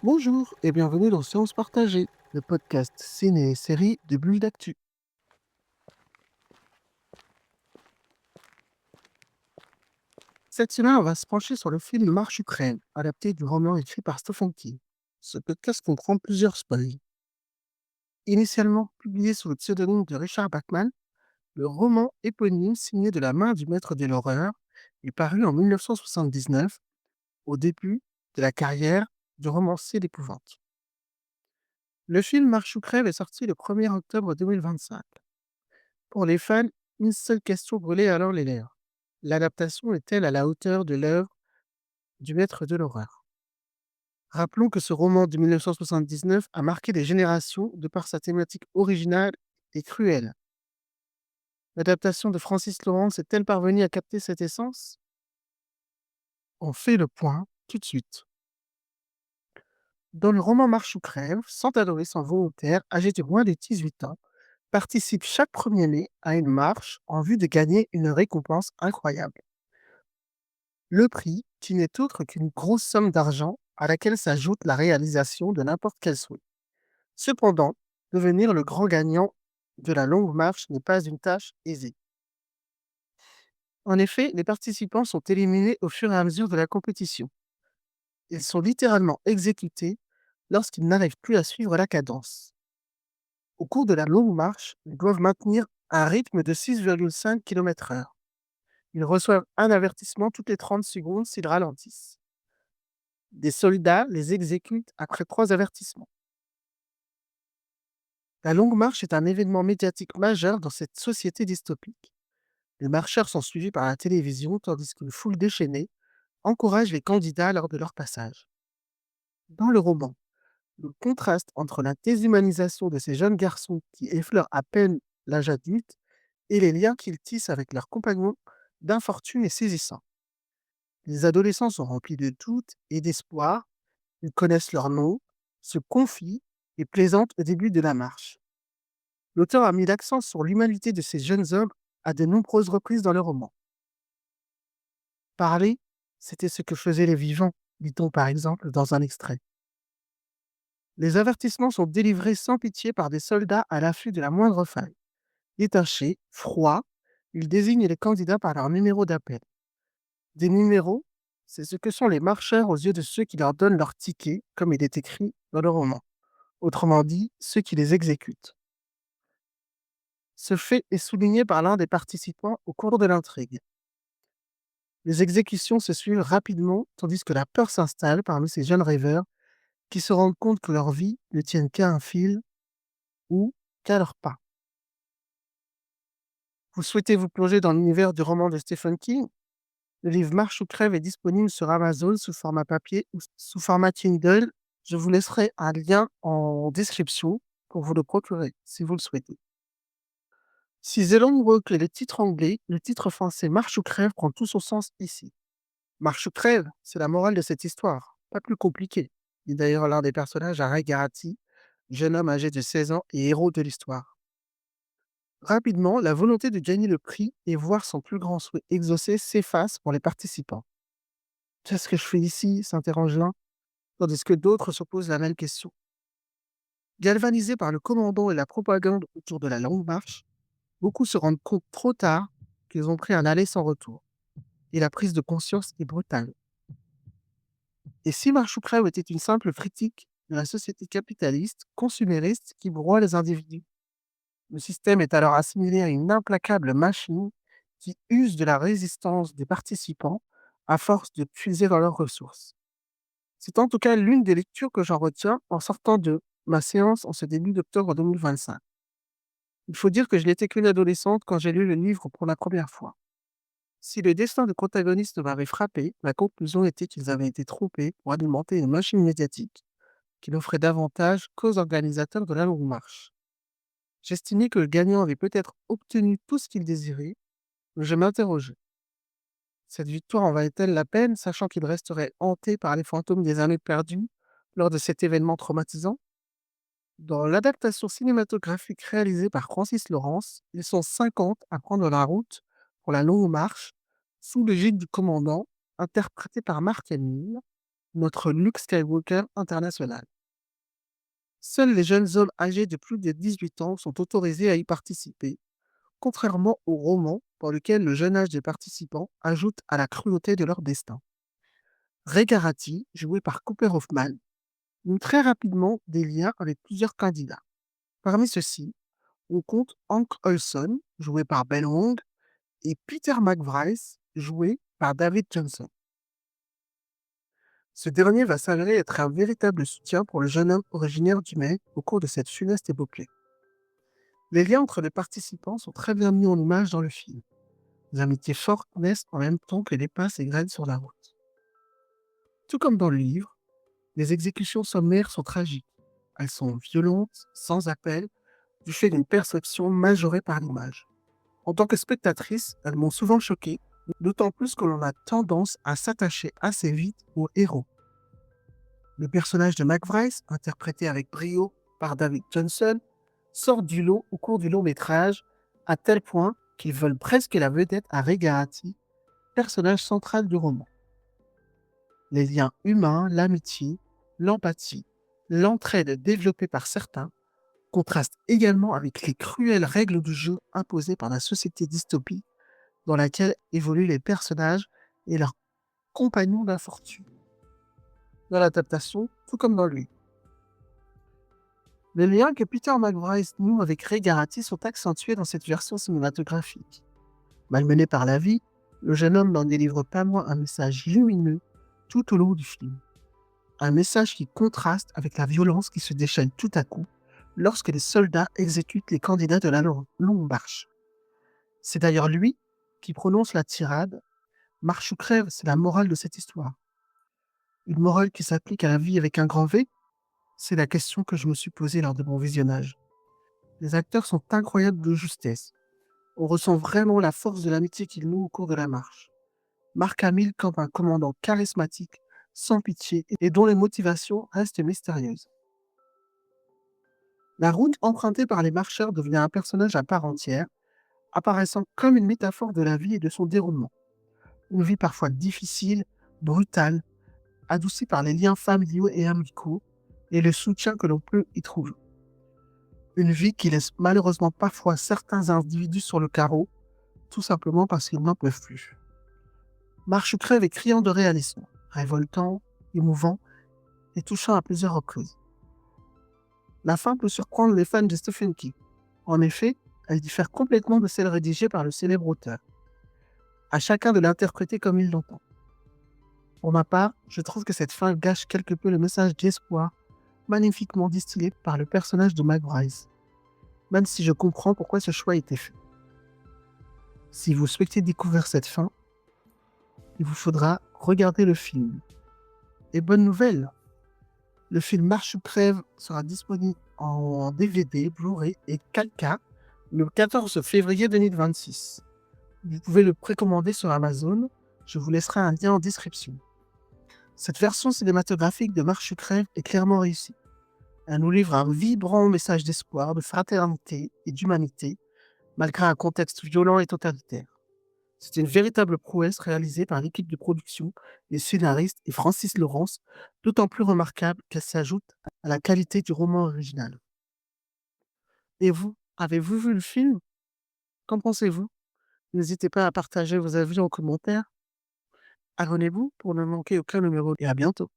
Bonjour et bienvenue dans Séance partagée, le podcast ciné et série de Bulle d'Actu. Cette semaine, on va se pencher sur le film Marche Ukraine, adapté du roman écrit par Stephen King. Ce podcast comprend plusieurs spoils. Initialement publié sous le pseudonyme de Richard Bachman, le roman éponyme signé de la main du maître de l'horreur est paru en 1979, au début de la carrière du romancier d'épouvante. Le film Marche Ukraine est sorti le 1er octobre 2025. Pour les fans, une seule question brûlait alors les lèvres. L'adaptation est-elle à la hauteur de l'œuvre du maître de l'horreur? Rappelons que ce roman de 1979 a marqué des générations de par sa thématique originale et cruelle. L'adaptation de Francis Lawrence est-elle parvenue à capter cette essence? On fait le point tout de suite. Dans le roman Marche ou crève, 100 adolescents volontaires âgés de moins de 18 ans participent chaque 1er mai à une marche en vue de gagner une récompense incroyable. Le prix, qui n'est autre qu'une grosse somme d'argent à laquelle s'ajoute la réalisation de n'importe quel souhait. Cependant, devenir le grand gagnant de la longue marche n'est pas une tâche aisée. En effet, les participants sont éliminés au fur et à mesure de la compétition. Ils sont littéralement exécutés lorsqu'ils n'arrivent plus à suivre la cadence. Au cours de la longue marche, ils doivent maintenir un rythme de 6,5 km/h. Ils reçoivent un avertissement toutes les 30 secondes s'ils ralentissent. Des soldats les exécutent après 3 avertissements. La longue marche est un événement médiatique majeur dans cette société dystopique. Les marcheurs sont suivis par la télévision tandis qu'une foule déchaînée encourage les candidats lors de leur passage. Dans le roman, le contraste entre la déshumanisation de ces jeunes garçons qui effleurent à peine l'âge adulte et les liens qu'ils tissent avec leurs compagnons d'infortune est saisissant. Les adolescents sont remplis de doutes et d'espoir, ils connaissent leur nom, se confient et plaisantent au début de la marche. L'auteur a mis l'accent sur l'humanité de ces jeunes hommes à de nombreuses reprises dans le roman. Parler, c'était ce que faisaient les vivants, dit-on par exemple dans un extrait. Les avertissements sont délivrés sans pitié par des soldats à l'affût de la moindre faille. Détachés, froids, ils désignent les candidats par leur numéro d'appel. Des numéros, c'est ce que sont les marcheurs aux yeux de ceux qui leur donnent leur ticket, comme il est écrit dans le roman. Autrement dit, ceux qui les exécutent. Ce fait est souligné par l'un des participants au cours de l'intrigue. Les exécutions se suivent rapidement, tandis que la peur s'installe parmi ces jeunes rêveurs qui se rendent compte que leur vie ne tient qu'à un fil ou qu'à leurs pas. Vous souhaitez vous plonger dans l'univers du roman de Stephen King? Le livre Marche ou crève est disponible sur Amazon sous format papier ou sous format Kindle. Je vous laisserai un lien en description pour vous le procurer si vous le souhaitez. Si The Long Walk est le titre anglais, le titre français Marche ou crève prend tout son sens ici. Marche ou crève, c'est la morale de cette histoire, pas plus compliqué. Il est d'ailleurs l'un des personnages à Ray Garati, jeune homme âgé de 16 ans et héros de l'histoire. Rapidement, la volonté de gagner le prix et voir son plus grand souhait exaucé s'efface pour les participants. Qu'est-ce que je fais ici s'interroge l'un, tandis que d'autres se posent la même question. Galvanisés par le commandant et la propagande autour de la longue marche, beaucoup se rendent compte trop tard qu'ils ont pris un aller sans retour. Et la prise de conscience est brutale. Et si Marche ou crève était une simple critique de la société capitaliste, consumériste qui broie les individus? Le système est alors assimilé à une implacable machine qui use de la résistance des participants à force de puiser dans leurs ressources. C'est en tout cas l'une des lectures que j'en retiens en sortant de ma séance en ce début d'octobre 2025. Il faut dire que je n'étais qu'une adolescente quand j'ai lu le livre pour la première fois. Si le destin de protagoniste m'avait frappé, la conclusion était qu'ils avaient été trompés pour alimenter une machine médiatique qui n'offrait davantage qu'aux organisateurs de la longue marche. J'estimais que le gagnant avait peut-être obtenu tout ce qu'il désirait, mais je m'interrogeais. Cette victoire en valait-elle la peine, sachant qu'il resterait hanté par les fantômes des années perdues lors de cet événement traumatisant? Dans l'adaptation cinématographique réalisée par Francis Lawrence, ils sont 50 à prendre la route pour la longue marche, sous l'égide du commandant, interprété par Mark Hamill, notre Luke Skywalker international. Seuls les jeunes hommes âgés de plus de 18 ans sont autorisés à y participer, contrairement au roman dans lequel le jeune âge des participants ajoute à la cruauté de leur destin. Ray Garati, joué par Cooper Hoffman, noue très rapidement des liens avec plusieurs candidats. Parmi ceux-ci, on compte Hank Olson, joué par Ben Wong, et Peter McBride, joué par David Johnson. Ce dernier va s'avérer être un véritable soutien pour le jeune homme originaire du Maine au cours de cette funeste épopée. Les liens entre les participants sont très bien mis en image dans le film. Les amitiés fortes naissent en même temps que les passes et graines sur la route. Tout comme dans le livre, les exécutions sommaires sont tragiques. Elles sont violentes, sans appel, du fait d'une perception majorée par l'image. En tant que spectatrice, elles m'ont souvent choqué, d'autant plus que l'on a tendance à s'attacher assez vite au héros. Le personnage de McBride, interprété avec brio par David Johnson, sort du lot au cours du long métrage, à tel point qu'ils veulent presque la vedette à Ray Garati, personnage central du roman. Les liens humains, l'amitié, l'empathie, l'entraide développée par certains contrastent également avec les cruelles règles du jeu imposées par la société dystopie dans laquelle évoluent les personnages et leurs compagnons d'infortune. Dans l'adaptation, tout comme dans lui. Les liens que Peter McBride noue avec Ray Garati sont accentués dans cette version cinématographique. Malmené par la vie, le jeune homme n'en délivre pas moins un message lumineux tout au long du film. Un message qui contraste avec la violence qui se déchaîne tout à coup lorsque les soldats exécutent les candidats de la longue marche. C'est d'ailleurs lui qui prononce la tirade « Marche ou crève, c'est la morale de cette histoire ». Une morale qui s'applique à la vie avec un grand V? C'est la question que je me suis posée lors de mon visionnage. Les acteurs sont incroyables de justesse. On ressent vraiment la force de l'amitié qu'ils nouent au cours de la marche. Mark Hamill comme un commandant charismatique, sans pitié et dont les motivations restent mystérieuses. La route empruntée par les marcheurs devient un personnage à part entière, apparaissant comme une métaphore de la vie et de son déroulement. Une vie parfois difficile, brutale, adoucie par les liens familiaux et amicaux et le soutien que l'on peut y trouver. Une vie qui laisse malheureusement parfois certains individus sur le carreau, tout simplement parce qu'ils n'en peuvent plus. Marche ou crève est criant de réalisme, révoltant, émouvant et touchant à plusieurs reprises. La fin peut surprendre les fans de Stephen King. En effet, elle diffère complètement de celle rédigée par le célèbre auteur. À chacun de l'interpréter comme il l'entend. Pour ma part, je trouve que cette fin gâche quelque peu le message d'espoir magnifiquement distillé par le personnage de McBride, même si je comprends pourquoi ce choix a été fait. Si vous souhaitez découvrir cette fin, il vous faudra regarder le film. Et bonne nouvelle, le film Marche ou crève sera disponible en DVD, Blu-ray et 4K le 14 février 2026. Vous pouvez le précommander sur Amazon, je vous laisserai un lien en description. Cette version cinématographique de Marche ou crève est clairement réussie. Elle nous livre un vibrant message d'espoir, de fraternité et d'humanité, malgré un contexte violent et totalitaire. C'est une véritable prouesse réalisée par l'équipe de production, les scénaristes et Francis Lawrence, d'autant plus remarquable qu'elle s'ajoute à la qualité du roman original. Et vous, avez-vous vu le film? Qu'en pensez-vous? N'hésitez pas à partager vos avis en commentaire. Abonnez-vous pour ne manquer aucun numéro et à bientôt.